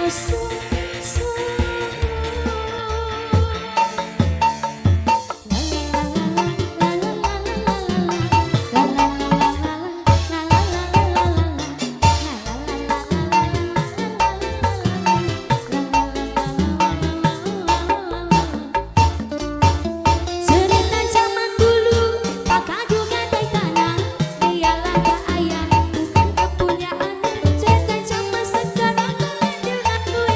Cerita zaman sekarang kalian dengar gue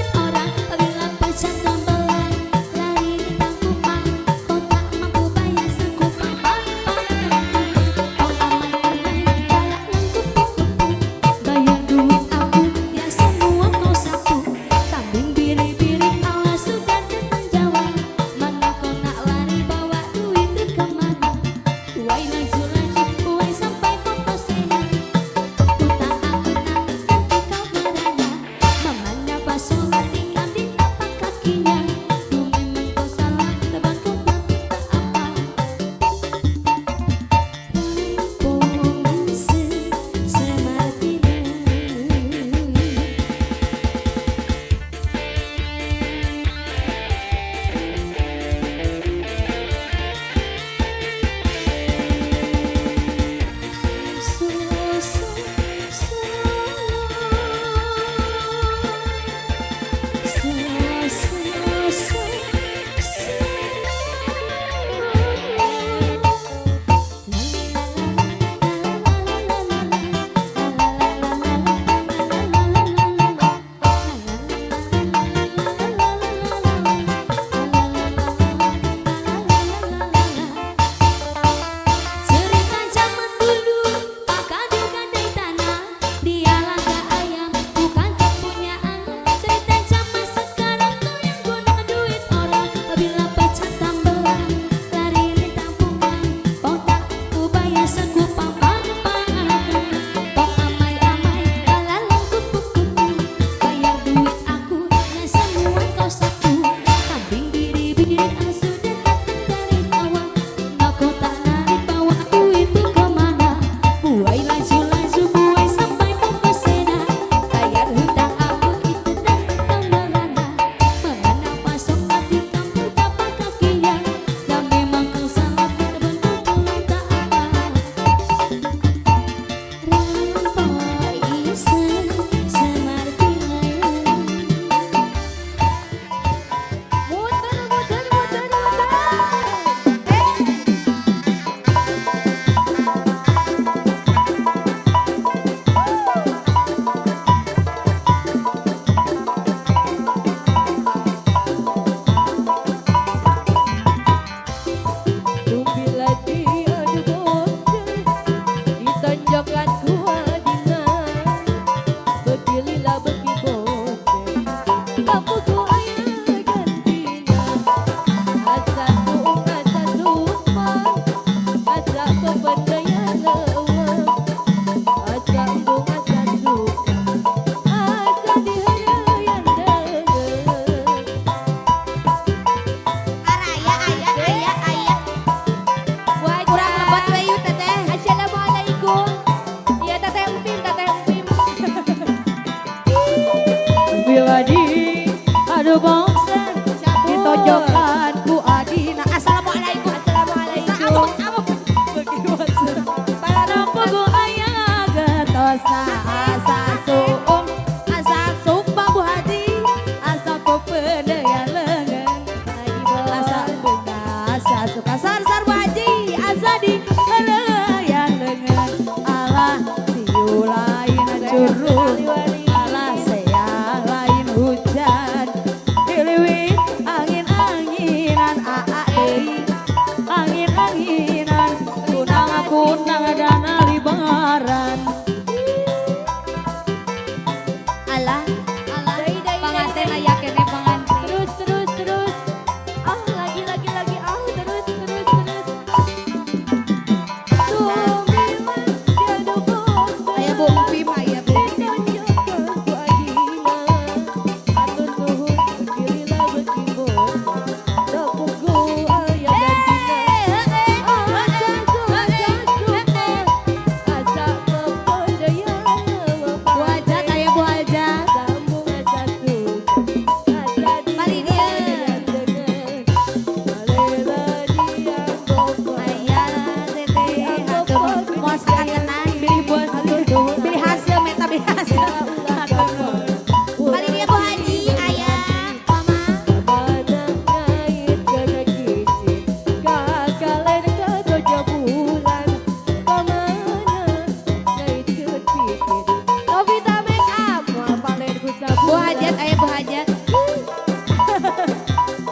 Bu Hajat, ayo Bu Hajat.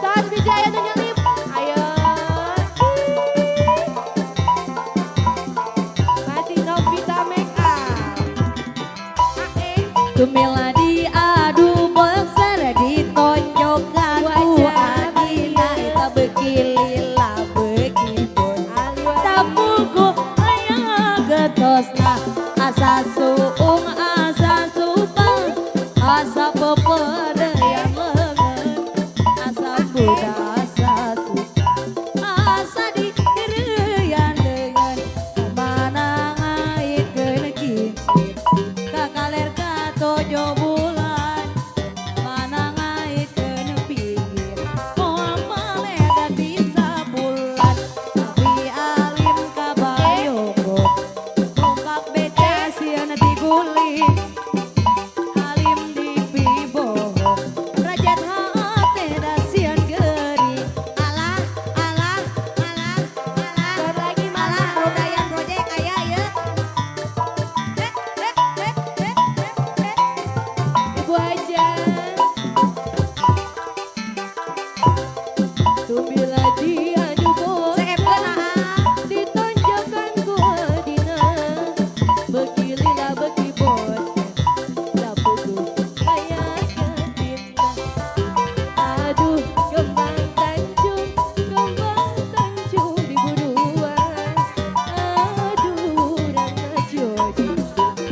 Saat bisa ayo nu nyelip. Ayo. Masih Novita Make Up. Tumila diadu boxer ditonjokkan ku adina eta beuki lila beuki bos tapuku aya getosna asa suung asa supang asa pepedean leungeun asa budak asa suka asa direyan dengan mana ngaitkeun kincir kakaler tojo bulan mana ngaitkeun pinggir moal maleda bisa bulan tapi alim kabayoko tumpak beca sieun diguling alim di piboho rajat hate da sieun geuri alah alah alah alah Satu lagi alah mana? budaya project aya ieu Ibu Hajat. Tumila diadu bos. Ditonjokkan ku adina. Beuki lila beuki bos. Sapuku aya ketinta. Aduh kembang tanjung di buruan. Aduh rana joji.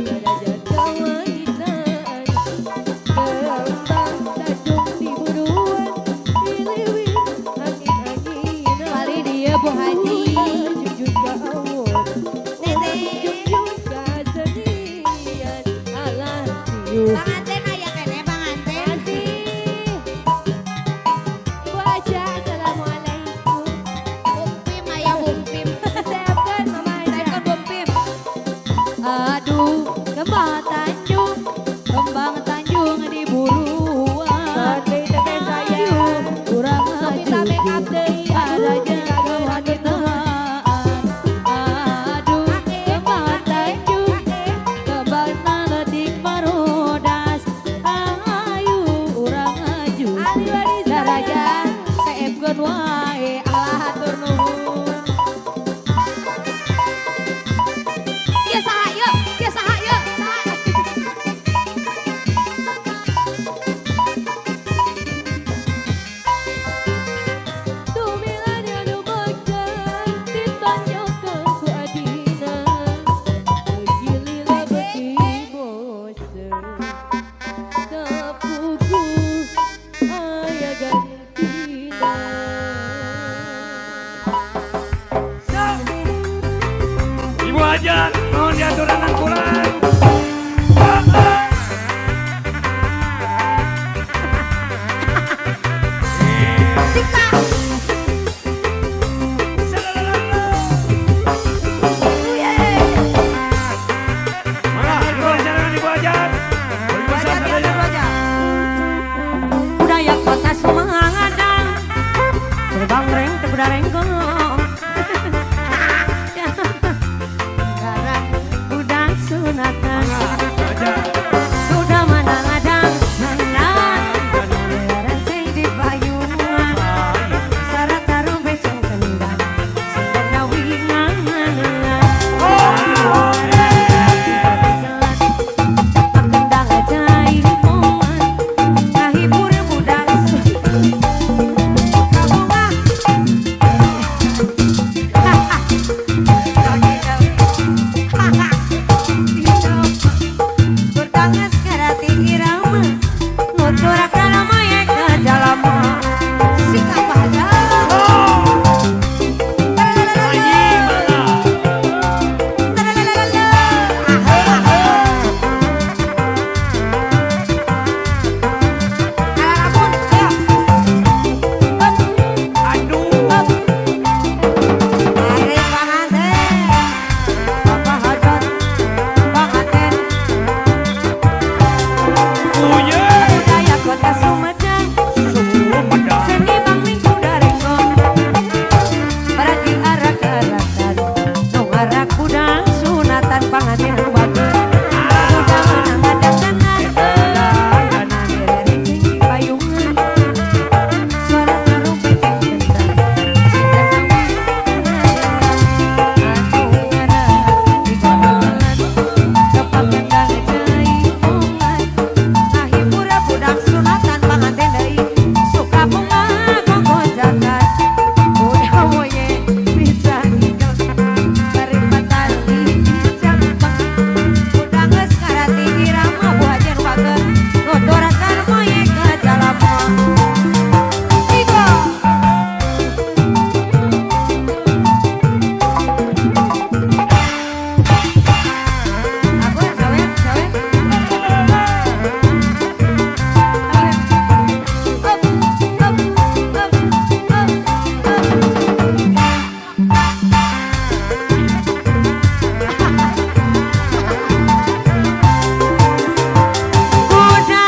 Darajat kawaitan. Kembang tanjung di buruan. Iliwin angin-angin. Kali dia Bu Haji Jujur kawon. Jujur kasenian. Alah siu. Panganten aya keneh panganten Masih. Ibu Haja, assalamualaikum. bumpim aya bumpim Siapkan Mama Haja. Telepon bumpim aduh kembang tanjung di buruan Sate teteh saya. kurang Novita Make Up deui. ada jaga wanitaan aduh kembang tanjung kembang naletik marodas ayu urang aju Ali Waris daraja teepkeun wae Allah hatur nuhun ieu saha ieu saha Tumila diadu boxer. Ditonjokkan ku adina. Beuki lila beuki bosen. Sapuku aya gantina. Ibu Hajat, mohon diaturan angkuran. Mana angkuran jalan Ibu Hajat? Bisa saja. budaya kota Sumangadang terbang reng terbang gong garang budang sunatan sudah mana ngadang menang lereng teh di payungan sarat taruh beceng kendang sederna wingan kendang ajaib moman kahibur budak kabunga Tuturakan moye ke jalapnya. Tiga. Aku sawen sawen. Kuda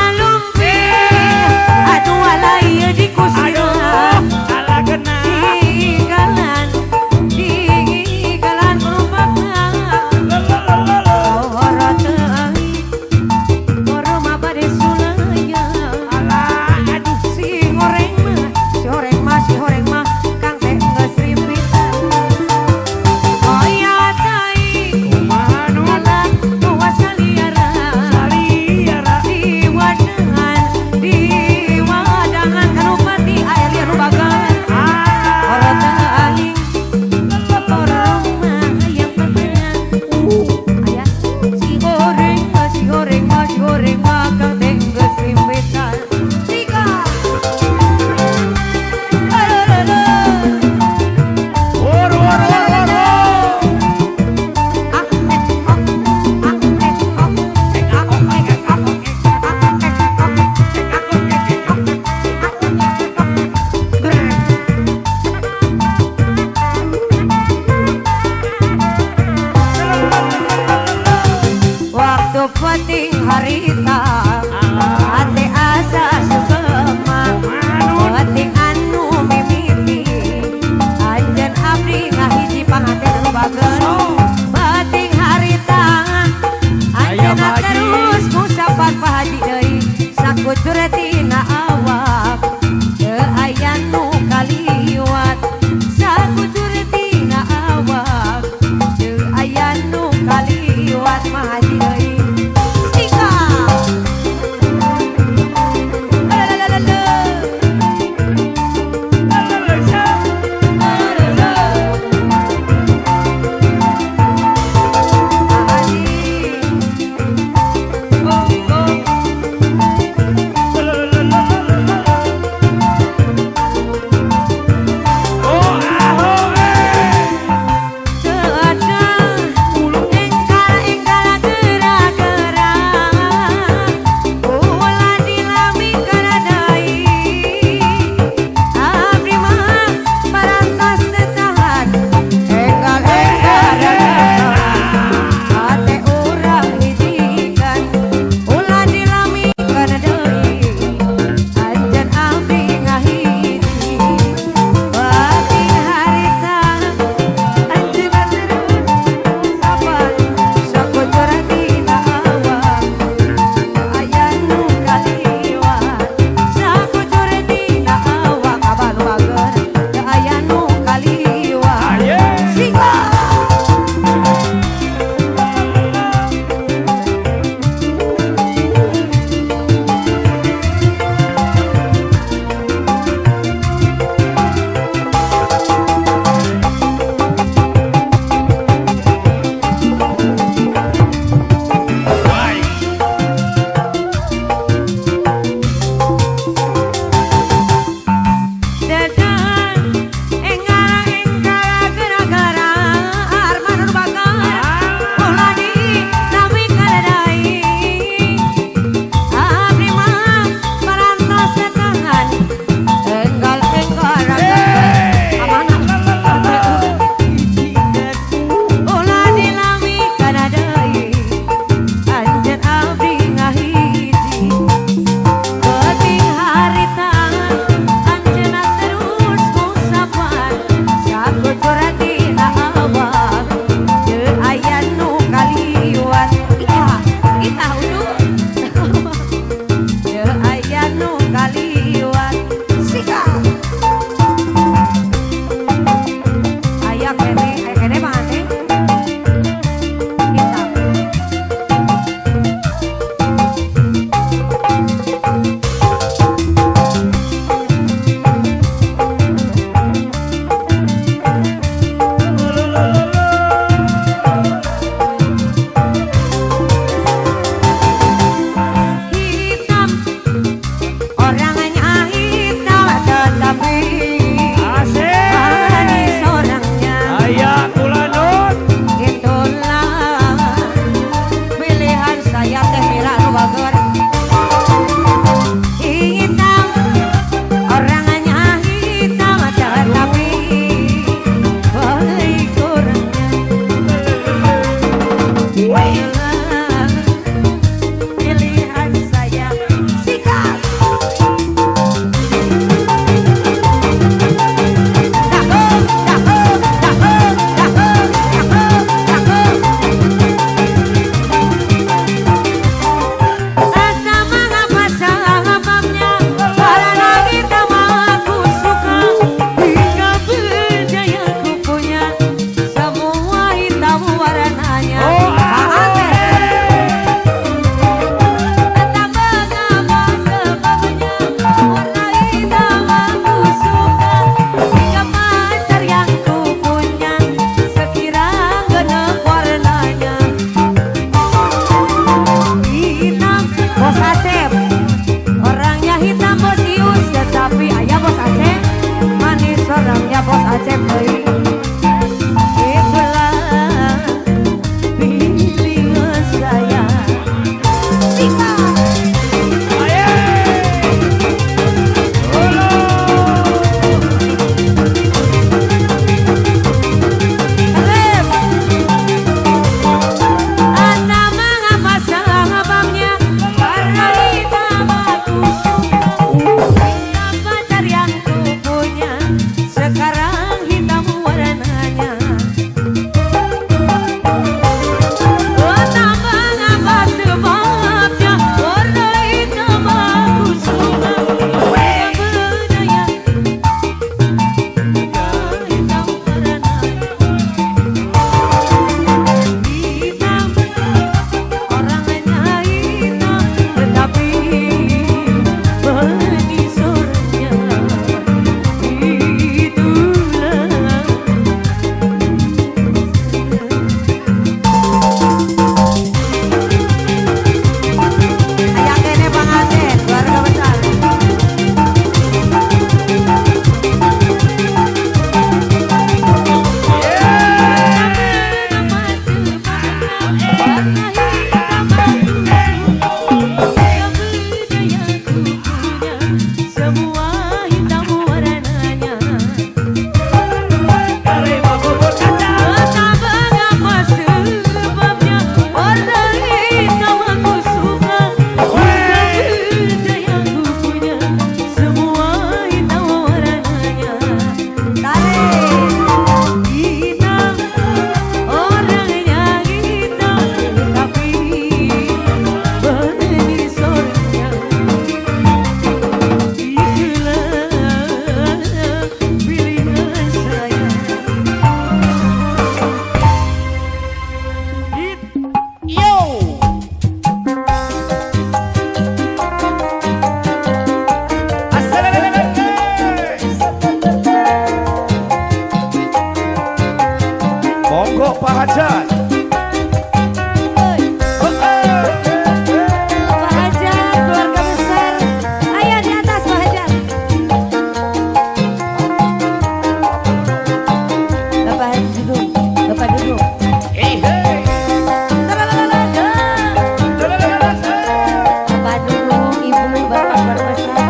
bermesra.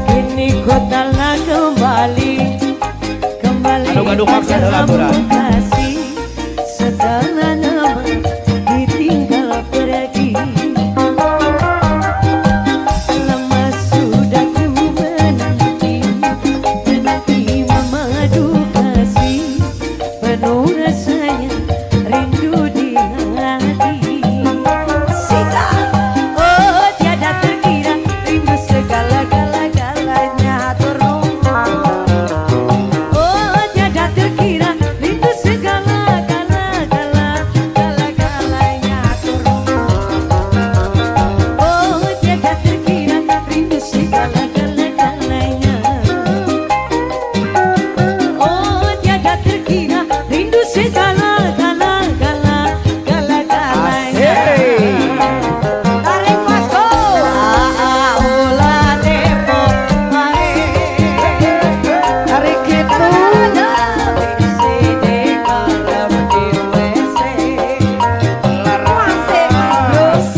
Kini ku telah kembali Aduh, maksa dalam berat. kasih. Setelah nama ditinggal pergi, lama sudah ku menanti memadu kasih, penuh rasanya rindu di hati. Sika, oh tiada terkira rindu segala-galanya turun. Oh tiada terkira rindu segala-galanya turun. Oh tiada terkira rindu segala-galanya. Oh tiada terkira rindu segala-galanya. Tarik Masko, ulah depo mae. Tarik itu bisi di dalam di WC. Masih terus,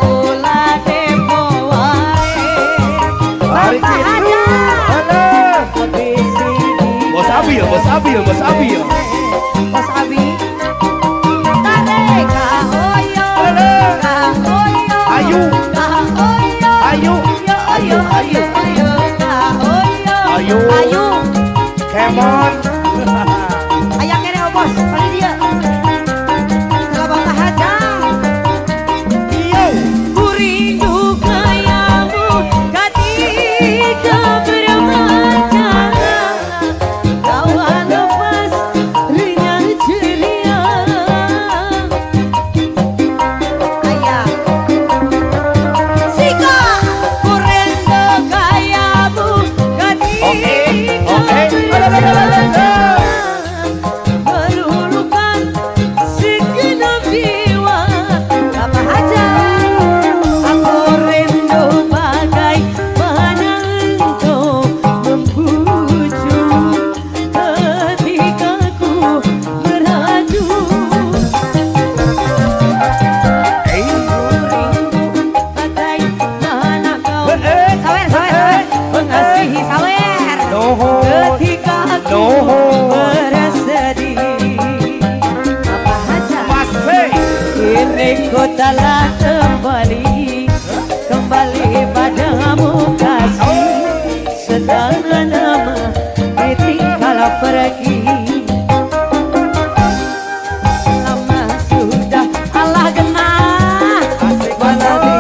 ulah depo wae. Tarik itu. Bisi di Bos Abi ya, Bos Abi ya, Bos Abi ya. Bos Abi. Tarik oyo, oyo. Ayu. Ayu, Ayu. ayu, ayu, Ayu. ayu. Kemon. Ayah kene oh bos, kali dia. Setelah Bapak Haja, Iyo. ku rindu kayamu ketika bermanja. Bawa nafas ringan ceria. Ayah. Sika, ku rindu kayamu ketika bermanja. Meluluhkan segenap jiwa. Apa aja aku rindu bagaimana engkau membujuk ketika ku beradu. Bagaimana kau sawer mengasihi sawer Noho. ketika aku Noho. bersedih. Apa aja Masih. kini ku telah kembali padamu kasih. Setelah nama ditinggal pergi, lama sudah Allah genah. Asik Menanti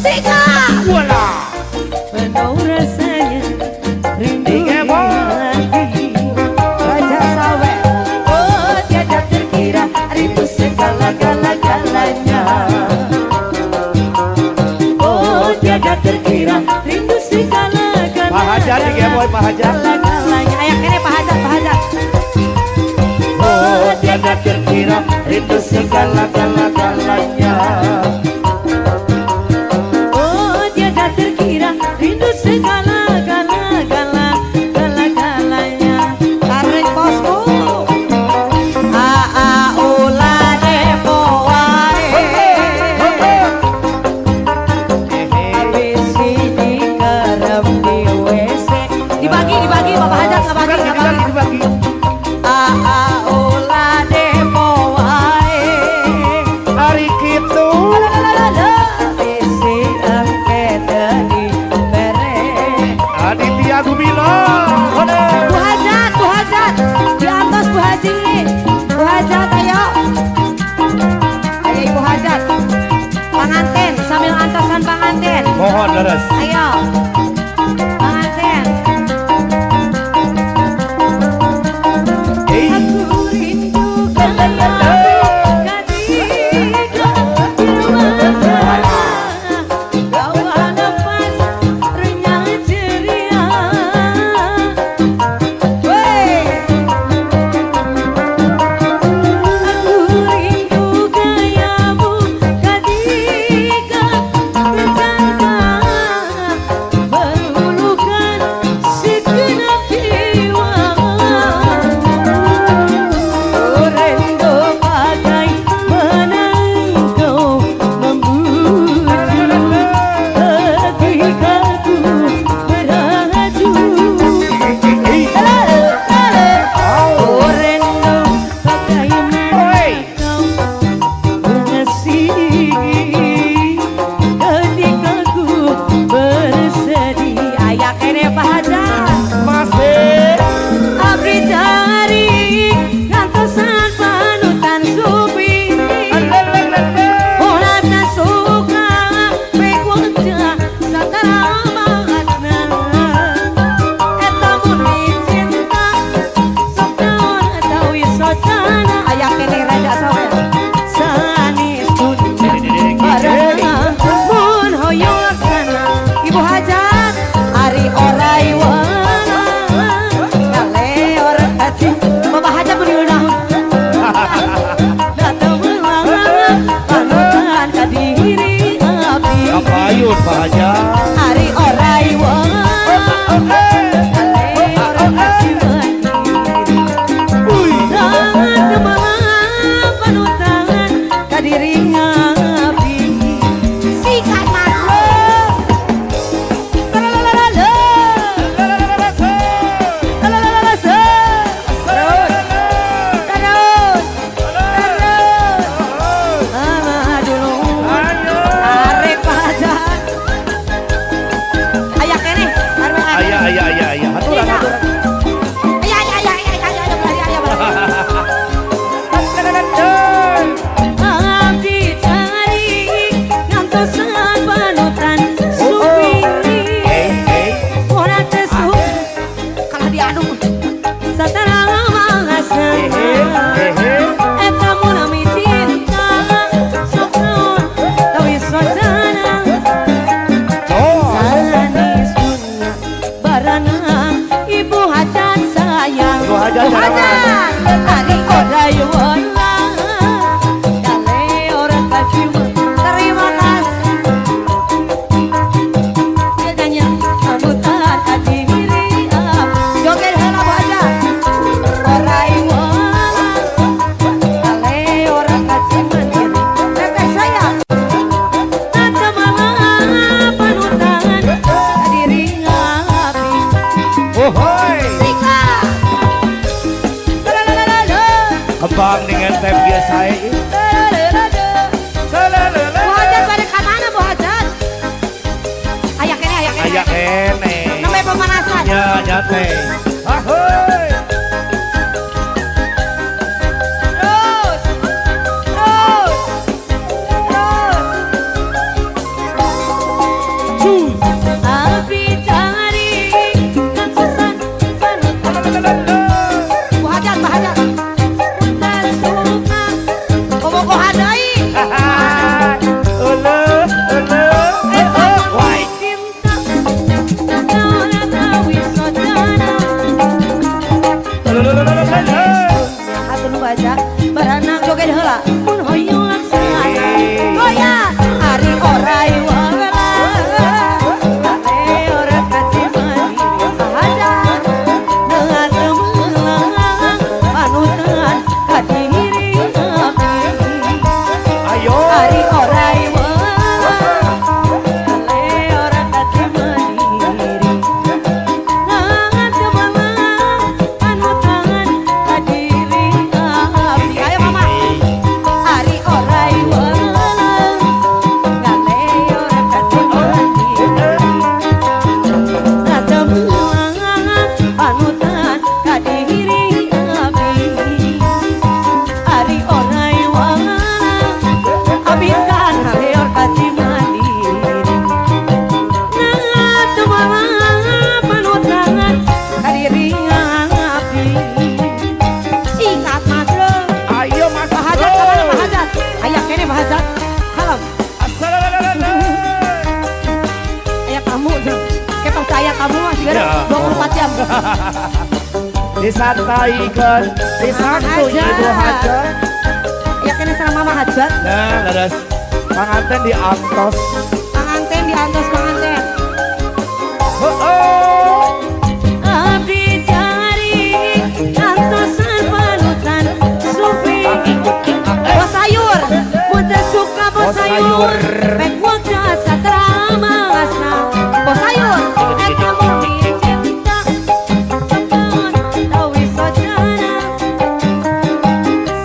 Sika, Wala. penuh rasanya rindu di Kemon. hati. Raja sawer, oh tiada terkira rindu segala-galanya. Oh tiada terkira rindu segala-galanya. Pak Hajar nih ya, boy, Pak Hajar. Galanya. Ayak kene Pak Hajar, Pak Hajar. Oh, tiada terkira rindu segala-galanya. Oh tiada terkira rindu segala-galanya. Tarik bosku. Ulah depo wae. Habis ini kerem di WC. Dibagi Bapak Hajar nggak bagi. Dibagi. Ulah depo wae. Hari gitu. Bisi angket di bere. Aditya Gumilang. Bu Hajat, di atas Bu Haji. Bu Hajat, ayo. Ayo Ibu Hajat. Pengantin, sambil antosan pengantin. Mohon leres. Ayo. Pengantin. Aku rindu ketika bermanja. Bawa nafas renyah ceria. Aku rindu kayamu ketika bermanja. aja. Ari orai wong kale orang kasih mandiri tangan kemalang panutan kadiri ngapi sikat makhluk lalalala lalalala terus ama dulu arek pajan ayak kene Ayah. Haturan. Abdi cari ngantosan panutan supiri ora tesu kalah diadu satara mangasna eta mun ami cinta sok naon tapi sodana sanis dunia barana ibu hajat sayang Ibu hajat sayang. hari odai wala kale orang kacima terima kasih bedanya sambutan adiri joget heula baja orai wala kale orang kacima teteh saya nata mama panutan adiri ngapi Ohoi. Sika Abang dengan tem biasa ini. Bu Hajat balik ke mana Bu Hajat? Ayak kene Ayah kene. Namanya pemanasan Ya nyate. Ahoi. Terus Abdi cari ngantosan panutan Bu Hajat Punten suka Komo hadai Why? cinta Naona tawi sodana Atun baca baranang joget heula mun hoyong laksana goyang ari orai wala kale ora kacimani aja dengan temelang panutan kadiri api Ayo. ari orai wala kale ora kacimani dengan temelang panutan kadiri api ayo mama ari orai wala kale ora kacimani panutan kadiri api ari orai wala abikan haleor kacimani panutan kadiri api singkat madreng Ayo Mas Mahajat kemana Mahajat ayak kene Mahajat kalem ayak kamu jeng kayak percaya kamu masih Ya. gara 24 jam disantaikan, disantui Ibu Hajat. ayak kene sama Mama Hajat Nah, leres panganten di antos. pengantin di antos pengantin abdi cari antosan panutan supi bos sayur muda suka bos Bos sayur sayur. pek wajah satra mangasna bos sayur eta murni cinta sepon tawi sojana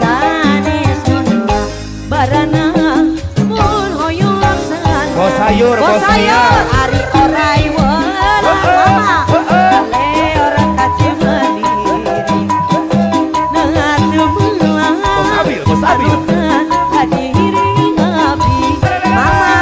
sanes dunia barana mun hoyong laksana Bos sayur, bos bos sayur ari orai wala mama kale orang kacimani dengan temelang Bos Abil, bos Abil. panutan kadiri ngapi mama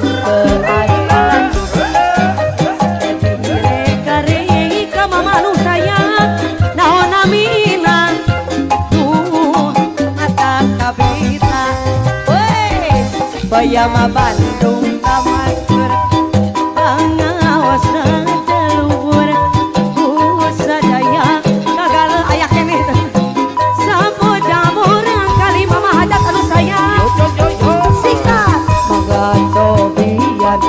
berailan kare ka mama nu sayang naon namina tuh mata kabita wes bayama Bandung kamasur pangawas telur sadaya kagal aya keneh sapu jamur kali mama hajat anu sayang sikat mangga cobian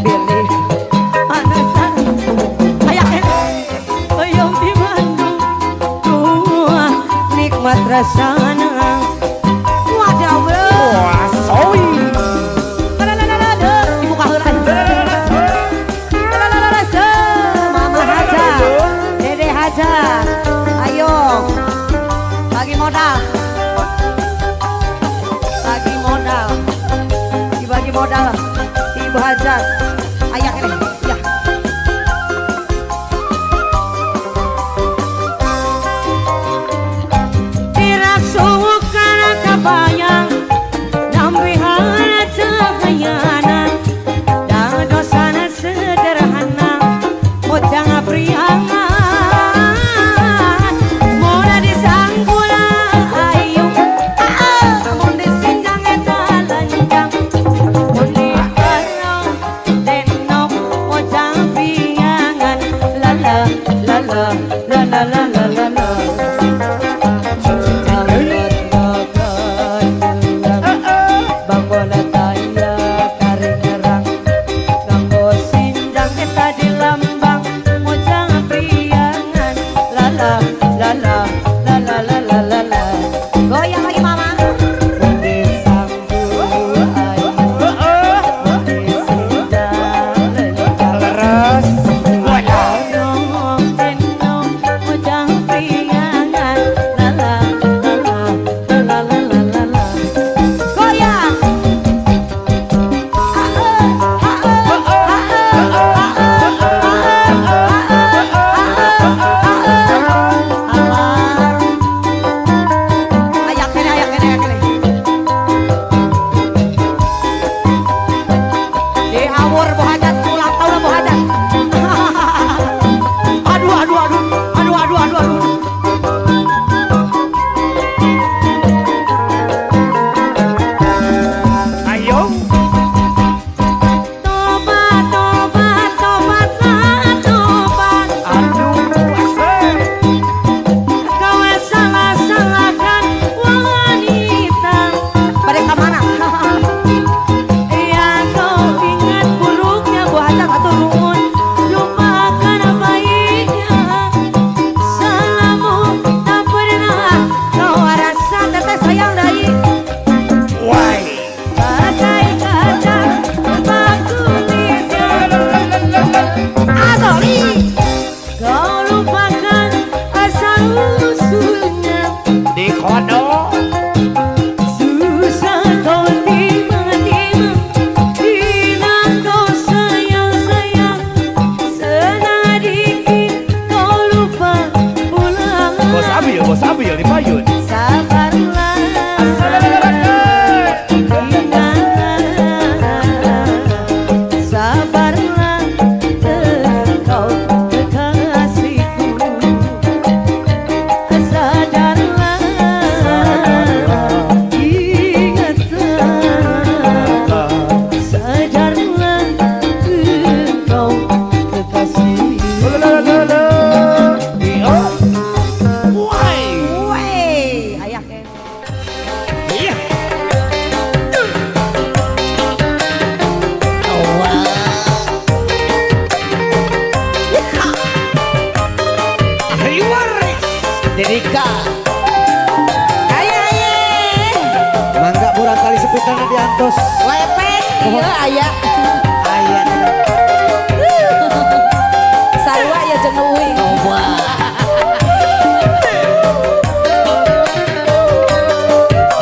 pilih anasan aya keneh oyong di Bandung tuh nikmat rasana wadah bro Wah, sowi. ibu kahuran mama haja dede haja ayo bagi modal dibagi modal ibu hajat ayah ini ya tirak suuk kana kabayang namrihana cahayana dadosana sederhana mojang priangan moda disanggula ayu mun disinjang eta lanjang mun diharau denok mojang priangan lala lala lala lala lala Bangona taya kari nyerang Ganggo sinjang eta di lambang Mojang priangan Lala lala lala lala lala Goyang lagi mama Mundi sambul ayu Mundi sinjang lencang Leres. Tenong tenong mojang priangan Lala lala lala lala lala Goyang ayak kene di awur bu hajat ulang tahun bu hajat aduh aduh aduh aduh aduh aduh aduh Ayo. tobat tobat tobatlah tobat Aduh, asik. kau salah-salahkan wanita mereka mana ya kau ingat buruknya bu hajat atau nuhun lupakan baiknya salahmu tak pernah kau rasa teteh sayang dari Why? bagai kaca bakulisnya Adoli kau lupakan asal usulnya Di kono. susah kau terima-terima bila kau sayang-sayang senadikit kau lupa pulang Bos Abi ya dipayun. sabarlah sabarlah engkau kekasihku sadarlah ingatlah sadarlah engkau kekasihku Why? Wey, ayah kene. Iya. Ayo waris. Dedika Ayah. mangga burang kali sepitana diantos Lepek, iya ayah. ayat Sarua ya jeung uing.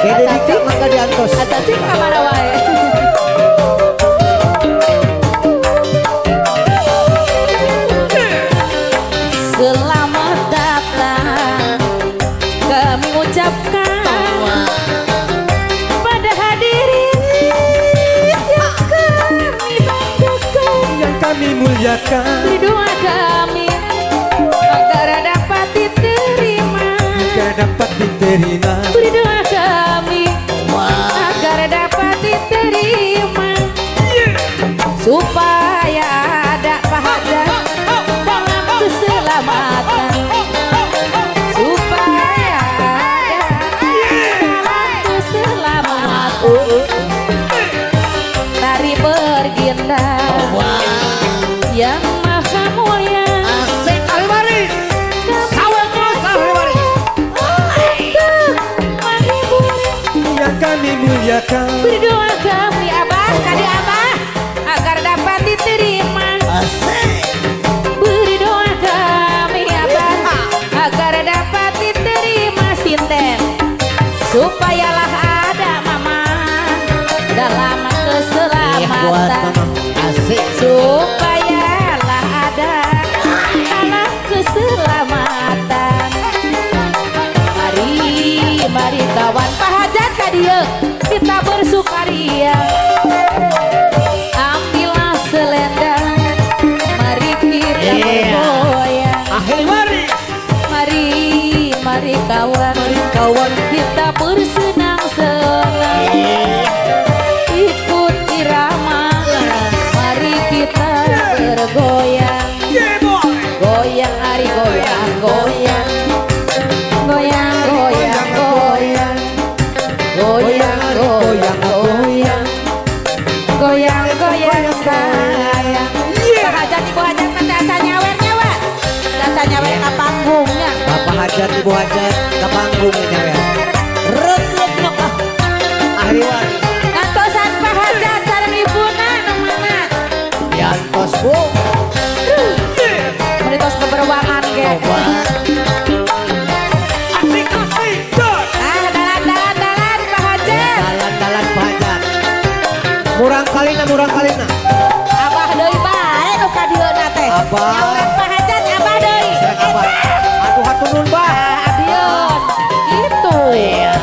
Dedika mangga diantos Cacing ka mana wae. Selamat datang kami ucapkan pada hadirin dimuliakan, beri doa kami agar dapat diterima. agar dapat diterima. Beri doa kami agar dapat diterima, supaya ada pahala dalam keselamatan, supaya ada dalam keselamatan. Dari berginda yang maha mulia, Asik Alibari. Sawah terus Alibari. Yang kami muliakan, berdoa kami abah kadi abah agar dapat diterima. Asik. Berdoa kami abah agar dapat diterima sinten, supayalah ada mama dalam Iya buat keselamatan, mama. Asik. supayalah ada dalam keselamatan. Mari kawan pahajat kadia kita bersukaria, ambillah selendang, mari kita bergoyang. Alibari. Mari kawan, Kawan. kita bersenang-senang, ikut irama, mari kita bergoyang. Goyang hari goyang, goyang, goyang, goyang, goyang, goyang, goyang, goyang, goyang, goyang sayang. Hajat ibu hajat mendasa nyawer nyawa, dasa nyawer ke panggungnya. Bapak hajat ibu hajat ke panggungnya ya. Rut nok ah. Alibari. Ngantosan Pak Hajat sareng ibuna nu mana? Diantos bu. Menitos keberwangan ge. Ah, dalan Pak Hajat. Dalan-dalan Pak Hajat. Murang kalina. Abah deui bae nu ka dieuna teh. Abah. Nyauran Pak Hajat abah deui. Serang apa? Aduh hatunun bah. Ah, abieun. Gitu. Iya.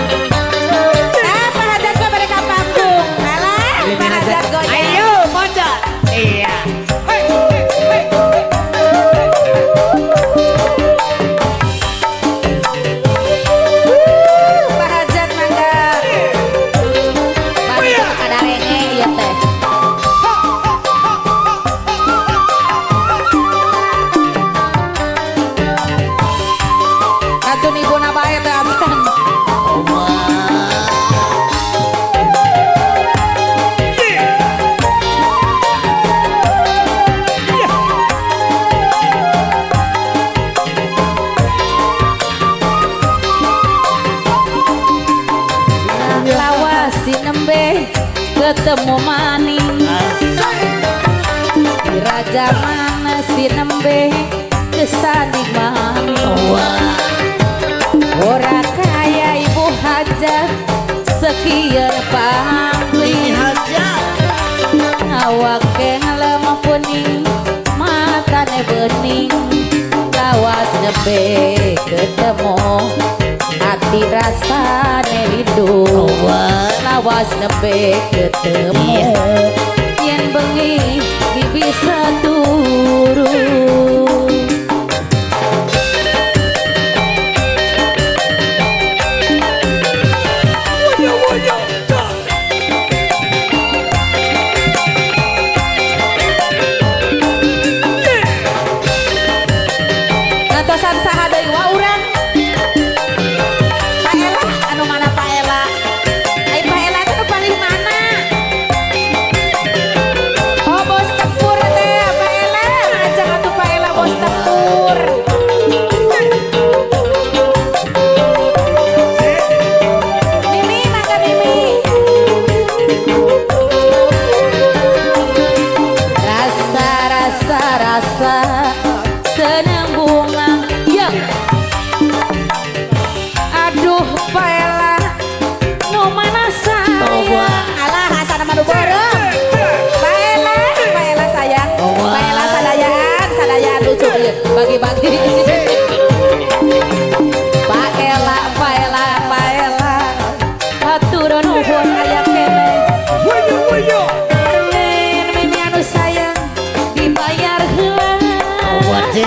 Nah, Pak Hajat mah bade ka panggung. Alah, Pak Hajat goyang. Ayo mojok. Iya. Pak Hajat mangga. Mari kita kadarenge ieu teh. Atun ibuna bae teh atan. Lawas si nembe ketemu maning, di raja mana si nembe kesaning maning. Ora kaya ibu hajat sekian pangling, awak keng lemah pening, matane bening. Lawas nembe ketemu hati rasane rindu, lawas nembe ketemu yen bengi bisa turu. Ngantosan saha deui wa urang? Pak Ela, anu mana Pak Ela? Ai Pak Ela teh nu paling mana? Oh,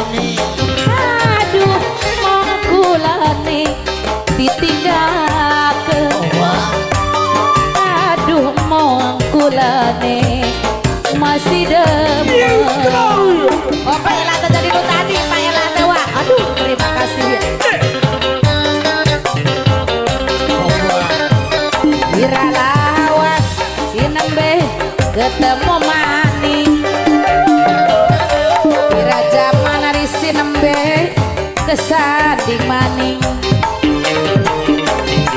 mami. Aduh mangkulane ditinggalkeun. Aduh mangkulane masih demen. Oh Pak Ela teh jadi nu tadi Pak Ela teh wah. Aduh terima kasih ya. Ira lawas sinembe ketemu maning. Ira zaman ari sinembe kesanding maning.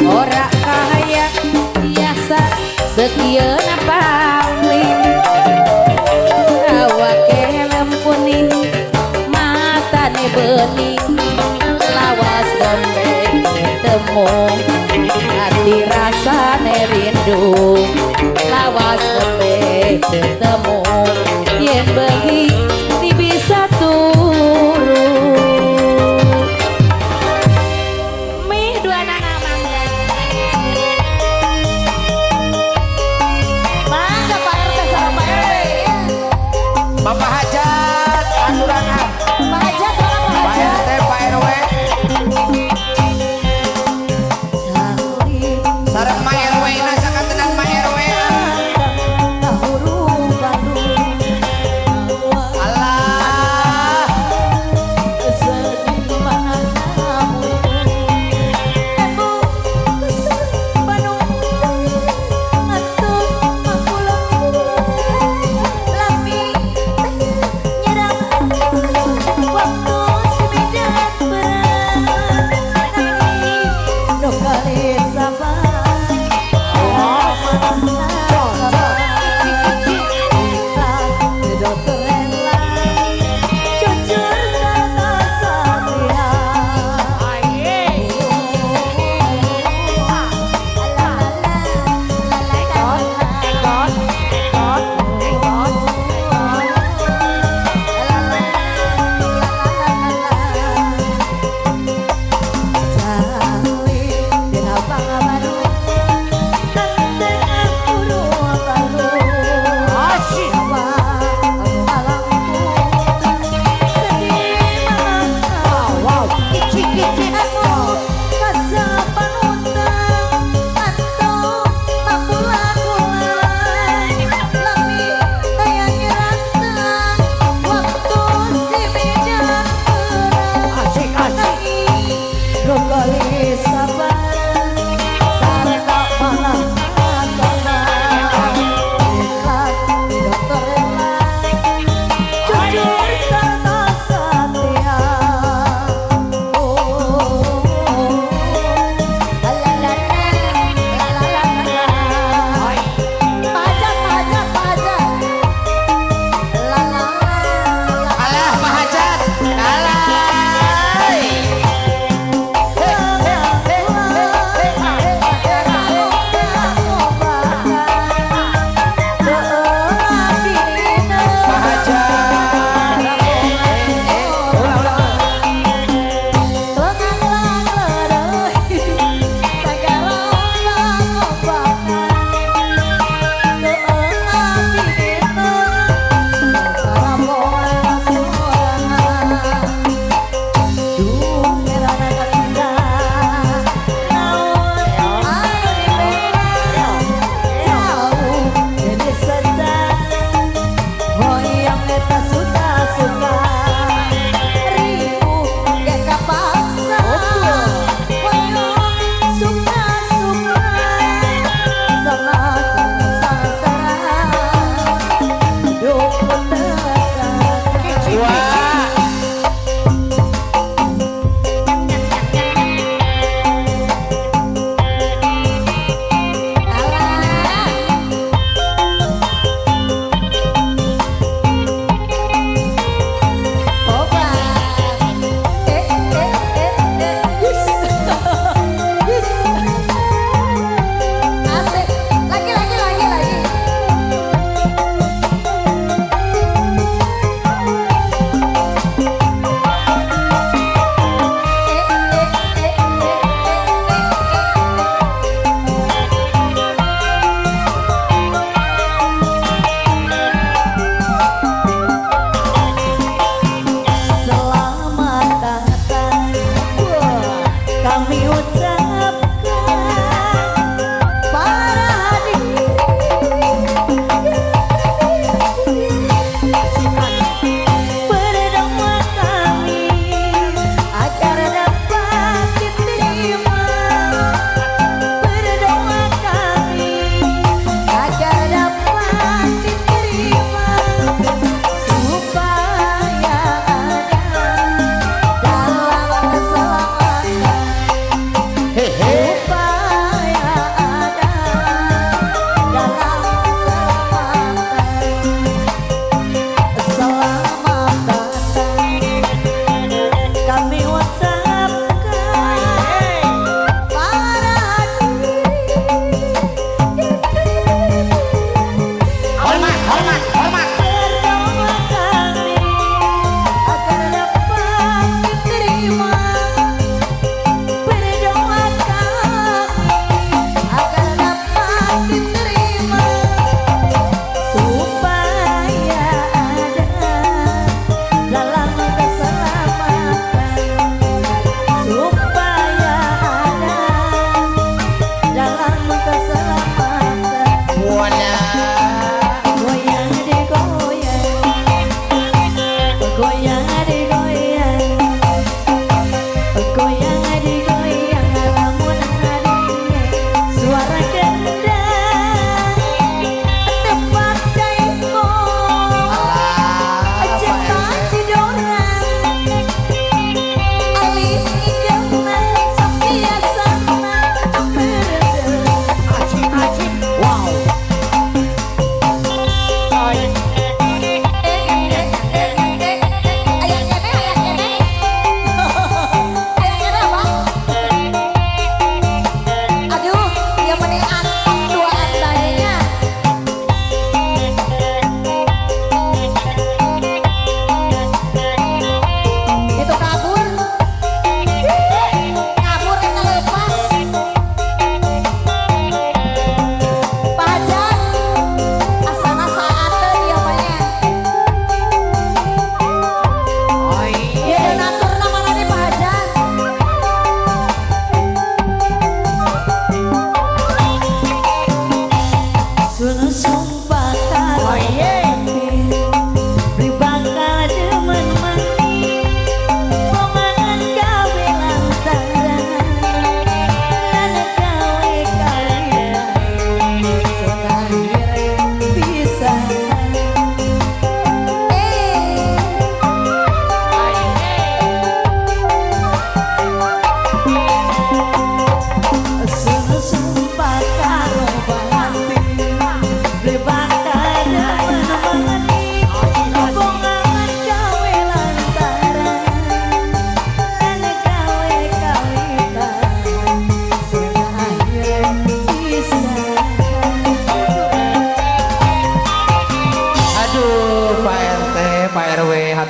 Ora kaya biasa sekieuna pamling. Awake lempuning matane bening. Lawas lembek ketemu hati rasane rindu. Lawas lembek ketemu yen bengi ni bisa turu. Mi dua nana mangga. Mangga Pak RT sama Pak RW. Bapak Hajat, aturan Pak Hajat sama Pak Pak Hajat. RT, Pak RW, sareng Pak RW, nah sakatenan Pak RW. Kahuru Bandung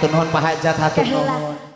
hatur nuhun Pak Hajat hatur Keheula. nuhun.